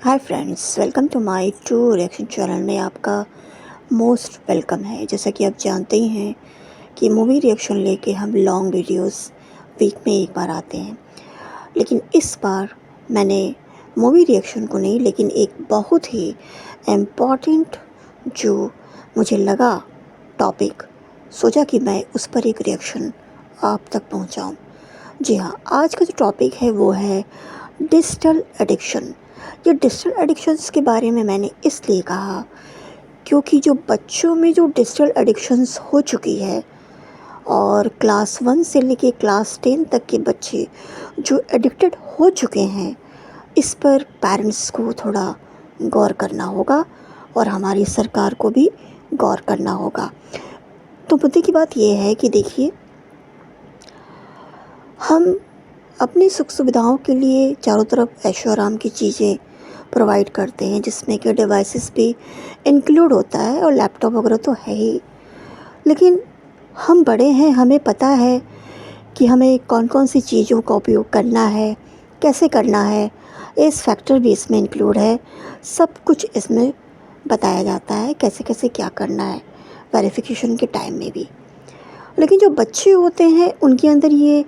Hi friends, welcome to my to reaction channel में आपका most welcome है। जैसा कि आप जानते ही हैं कि मूवी रिएक्शन लेके हम लॉन्ग वीडियोस वीक में एक बार आते हैं, लेकिन इस बार मैंने मूवी रिएक्शन को नहीं, लेकिन एक बहुत ही इम्पॉर्टेंट जो मुझे लगा टॉपिक, सोचा कि मैं उस पर एक रिएक्शन आप तक पहुंचाऊं। जी हाँ, आज का जो टॉपिक है वो है डिजिटल एडिक्शन। ये डिजिटल एडिक्शंस के बारे में मैंने इसलिए कहा क्योंकि जो बच्चों में जो डिजिटल एडिक्शंस हो चुकी है और क्लास 1 से लेके क्लास 10 तक के बच्चे जो एडिक्टेड हो चुके हैं, इस पर पेरेंट्स को थोड़ा गौर करना होगा और हमारी सरकार को भी गौर करना होगा। तो मुद्दे की बात यह है कि देखिए, हम अपनी सुख सुविधाओं के लिए चारों तरफ ऐशो आराम की चीज़ें प्रोवाइड करते हैं, जिसमें कि डिवाइसेस भी इंक्लूड होता है और लैपटॉप वगैरह तो है ही। लेकिन हम बड़े हैं, हमें पता है कि हमें कौन कौन सी चीज़ों का उपयोग करना है, कैसे करना है। एज फैक्टर भी इसमें इंक्लूड है, सब कुछ इसमें बताया जाता है कैसे कैसे क्या करना है, वेरिफिकेशन के टाइम में भी। लेकिन जो बच्चे होते हैं उनके अंदर ये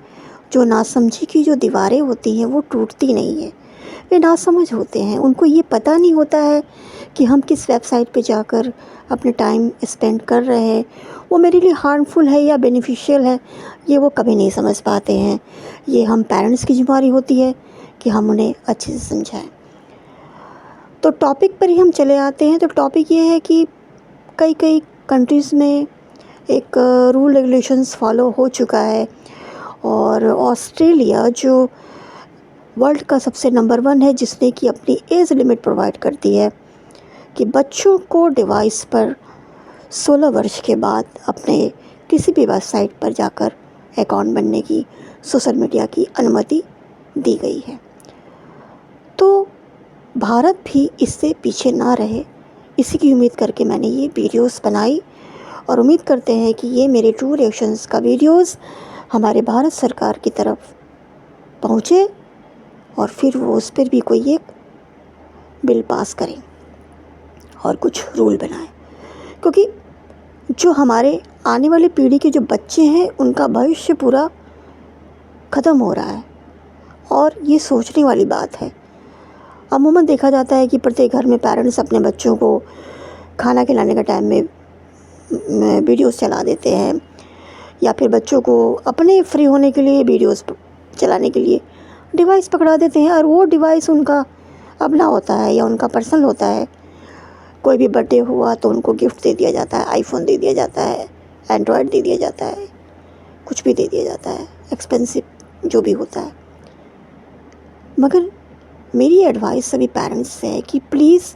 जो नासमझी की जो दीवारें होती हैं वो टूटती नहीं है। वे नासमझ होते हैं, उनको ये पता नहीं होता है कि हम किस वेबसाइट पे जाकर अपने टाइम स्पेंड कर रहे हैं, वो मेरे लिए हार्मफुल है या बेनिफिशियल है, ये वो कभी नहीं समझ पाते हैं। ये हम पेरेंट्स की जिम्मेदारी होती है कि हम उन्हें अच्छे से समझाएं। तो टॉपिक पर ही हम चले आते हैं। तो टॉपिक ये है कि कई कई कंट्रीज़ में एक रूल रेगुलेशंस फॉलो हो चुका है, और ऑस्ट्रेलिया जो वर्ल्ड का सबसे नंबर 1 है, जिसने कि अपनी एज लिमिट प्रोवाइड करती है कि बच्चों को डिवाइस पर 16 वर्ष के बाद अपने किसी भी वेबसाइट पर जाकर अकाउंट बनने की, सोशल मीडिया की अनुमति दी गई है। तो भारत भी इससे पीछे ना रहे, इसी की उम्मीद करके मैंने ये वीडियोस बनाई, और उम्मीद करते हैं कि ये मेरे ट्रू रिएक्शंस का वीडियोस हमारे भारत सरकार की तरफ पहुँचे और फिर वो उस पर भी कोई एक बिल पास करें और कुछ रूल बनाएं। क्योंकि जो हमारे आने वाली पीढ़ी के जो बच्चे हैं उनका भविष्य पूरा ख़त्म हो रहा है, और ये सोचने वाली बात है। अमूमन देखा जाता है कि प्रत्येक घर में पेरेंट्स अपने बच्चों को खाना खिलाने के टाइम में वीडियोस चला देते हैं, या फिर बच्चों को अपने फ्री होने के लिए वीडियोस चलाने के लिए डिवाइस पकड़ा देते हैं, और वो डिवाइस उनका अपना होता है या उनका पर्सनल होता है। कोई भी बर्थडे हुआ तो उनको गिफ्ट दे दिया जाता है, आईफोन दे दिया जाता है, एंड्रॉयड दे दिया जाता है, कुछ भी दे दिया जाता है, एक्सपेंसिव जो भी होता है। मगर मेरी एडवाइस सभी पेरेंट्स से है कि प्लीज़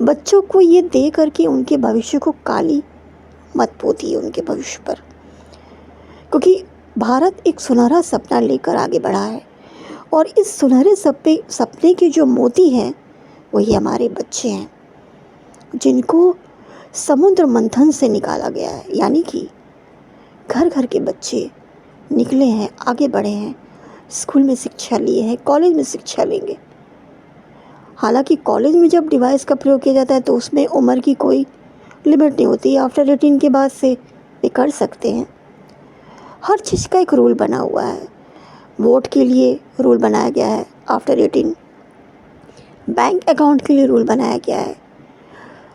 बच्चों को ये दे करके उनके भविष्य को काली मत पोतिए उनके भविष्य पर, क्योंकि भारत एक सुनहरा सपना लेकर आगे बढ़ा है, और इस सुनहरे सपने के जो मोती हैं वही हमारे बच्चे हैं, जिनको समुद्र मंथन से निकाला गया है। यानी कि घर घर के बच्चे निकले हैं, आगे बढ़े हैं, स्कूल में शिक्षा लिए हैं, कॉलेज में शिक्षा लेंगे। हालांकि कॉलेज में जब डिवाइस का प्रयोग किया जाता है तो उसमें उम्र की कोई लिमिट नहीं होती, आफ्टर 18 के बाद से वे कर सकते हैं। हर चीज़ का एक रूल बना हुआ है। वोट के लिए रूल बनाया गया है आफ्टर 18, बैंक अकाउंट के लिए रूल बनाया गया है,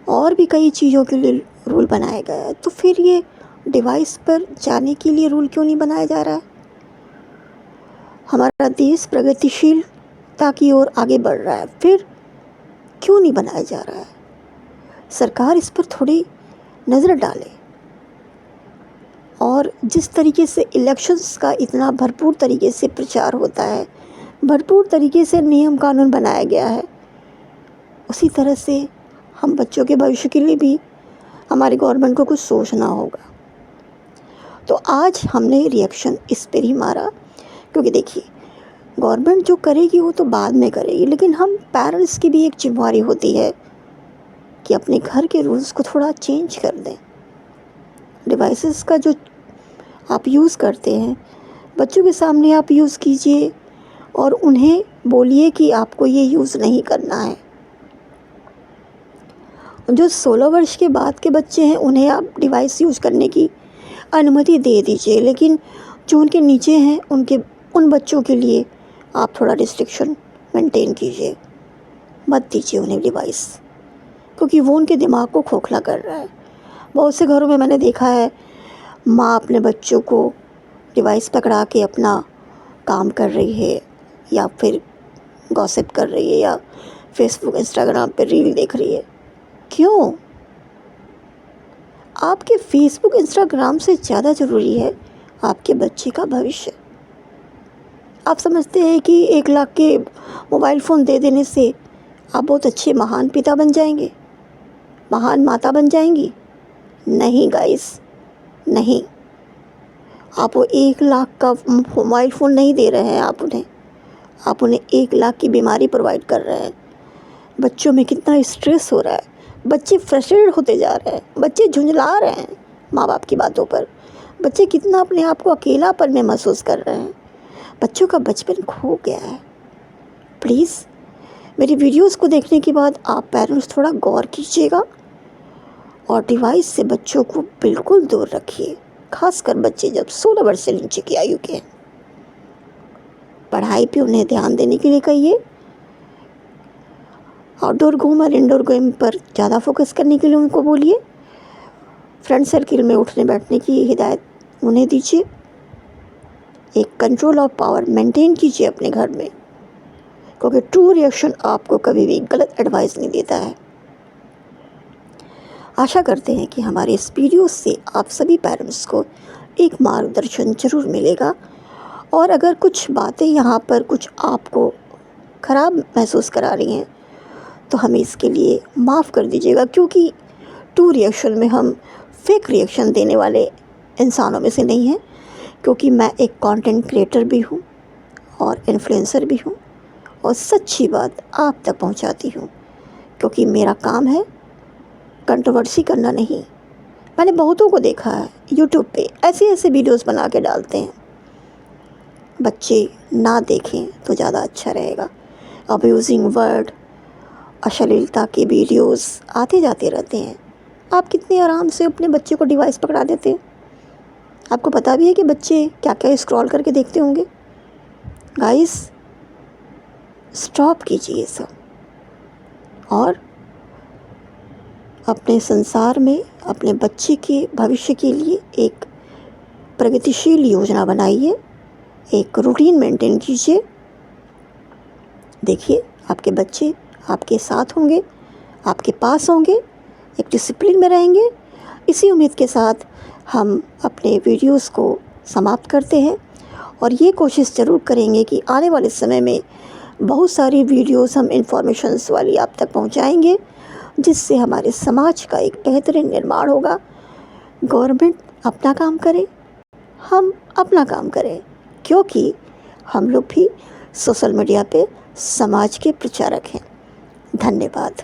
और भी कई चीज़ों के लिए रूल बनाया गया है। तो फिर ये डिवाइस पर जाने के लिए रूल क्यों नहीं बनाया जा रहा है? हमारा देश प्रगतिशीलता की ओर आगे बढ़ रहा है, फिर क्यों नहीं बनाया जा रहा है? सरकार इस पर थोड़ी नज़र डाले। और जिस तरीके से इलेक्शंस का इतना भरपूर तरीके से प्रचार होता है, भरपूर तरीके से नियम कानून बनाया गया है, उसी तरह से हम बच्चों के भविष्य के लिए भी हमारी गवर्नमेंट को कुछ सोचना होगा। तो आज हमने रिएक्शन इस पर ही मारा, क्योंकि देखिए, गवर्नमेंट जो करेगी वो तो बाद में करेगी, लेकिन हम पेरेंट्स की भी एक जिम्मेदारी होती है कि अपने घर के रूल्स को थोड़ा चेंज कर दें। डिवाइसेस का जो आप यूज़ करते हैं, बच्चों के सामने आप यूज़ कीजिए और उन्हें बोलिए कि आपको ये यूज़ नहीं करना है। जो 16 वर्ष के बाद के बच्चे हैं उन्हें आप डिवाइस यूज़ करने की अनुमति दे दीजिए, लेकिन जो उनके नीचे हैं उन बच्चों के लिए आप थोड़ा रिस्ट्रिक्शन मेंटेन कीजिए, मत दीजिए उन्हें डिवाइस, क्योंकि वो उनके दिमाग को खोखला कर रहा है। बहुत से घरों में मैंने देखा है माँ अपने बच्चों को डिवाइस पकड़ा के अपना काम कर रही है, या फिर गॉसिप कर रही है, या फेसबुक इंस्टाग्राम पे रील देख रही है। क्यों? आपके फेसबुक इंस्टाग्राम से ज़्यादा ज़रूरी है आपके बच्चे का भविष्य। आप समझते हैं कि 1 लाख के मोबाइल फ़ोन दे देने से आप बहुत अच्छे महान पिता बन जाएंगे, महान माता बन जाएंगी? नहीं गाइस, नहीं। आप वो 1 लाख का मोबाइल फ़ोन नहीं दे रहे हैं, आप उन्हें 1 लाख की बीमारी प्रोवाइड कर रहे हैं। बच्चों में कितना स्ट्रेस हो रहा है, बच्चे फ्रस्ट्रेटेड होते जा रहे हैं, बच्चे झुंझला रहे हैं माँ बाप की बातों पर, बच्चे कितना अपने आप को अकेलापन में महसूस कर रहे हैं। बच्चों का बचपन खो गया है। प्लीज़ मेरी वीडियोस को देखने के बाद आप पेरेंट्स थोड़ा गौर कीजिएगा और डिवाइस से बच्चों को बिल्कुल दूर रखिए, खासकर बच्चे जब 16 वर्ष से नीचे की आयु के हैं। पढ़ाई पे उन्हें ध्यान देने के लिए कहिए, आउटडोर गेम और इंडोर गेम पर ज़्यादा फोकस करने के लिए उनको बोलिए, फ्रेंड सर्किल में उठने बैठने की हिदायत उन्हें दीजिए। एक कंट्रोल ऑफ पावर मेंटेन कीजिए अपने घर में, क्योंकि ट्रू रिएक्शन आपको कभी भी गलत एडवाइस नहीं देता है। आशा करते हैं कि हमारे इस वीडियो से आप सभी पेरेंट्स को एक मार्गदर्शन ज़रूर मिलेगा, और अगर कुछ बातें यहाँ पर कुछ आपको ख़राब महसूस करा रही हैं तो हमें इसके लिए माफ़ कर दीजिएगा, क्योंकि ट्रू रिएक्शन में हम फेक रिएक्शन देने वाले इंसानों में से नहीं हैं। क्योंकि मैं एक कंटेंट क्रिएटर भी हूँ और इन्फ्लुएंसर भी हूँ, और सच्ची बात आप तक पहुँचाती हूँ, क्योंकि मेरा काम है कंट्रोवर्सी करना नहीं। मैंने बहुतों को देखा है यूट्यूब पे ऐसे वीडियोस बना के डालते हैं, बच्चे ना देखें तो ज़्यादा अच्छा रहेगा। अब्यूजिंग वर्ड, अश्लीलता के वीडियोस आते जाते रहते हैं। आप कितने आराम से अपने बच्चे को डिवाइस पकड़ा देते हैं। आपको पता भी है कि बच्चे क्या क्या स्क्रॉल करके देखते होंगे। गाइस, स्टॉप कीजिए सब, और अपने संसार में अपने बच्चे के भविष्य के लिए एक प्रगतिशील योजना बनाइए, एक रूटीन मेंटेन कीजिए। देखिए आपके बच्चे आपके साथ होंगे, आपके पास होंगे, एक डिसिप्लिन में रहेंगे। इसी उम्मीद के साथ हम अपने वीडियोस को समाप्त करते हैं, और ये कोशिश ज़रूर करेंगे कि आने वाले समय में बहुत सारी वीडियोस हम इंफॉर्मेशंस वाली आप तक पहुंचाएंगे, जिससे हमारे समाज का एक बेहतरीन निर्माण होगा। गवर्नमेंट अपना काम करे, हम अपना काम करें, क्योंकि हम लोग भी सोशल मीडिया पे समाज के प्रचारक हैं। धन्यवाद।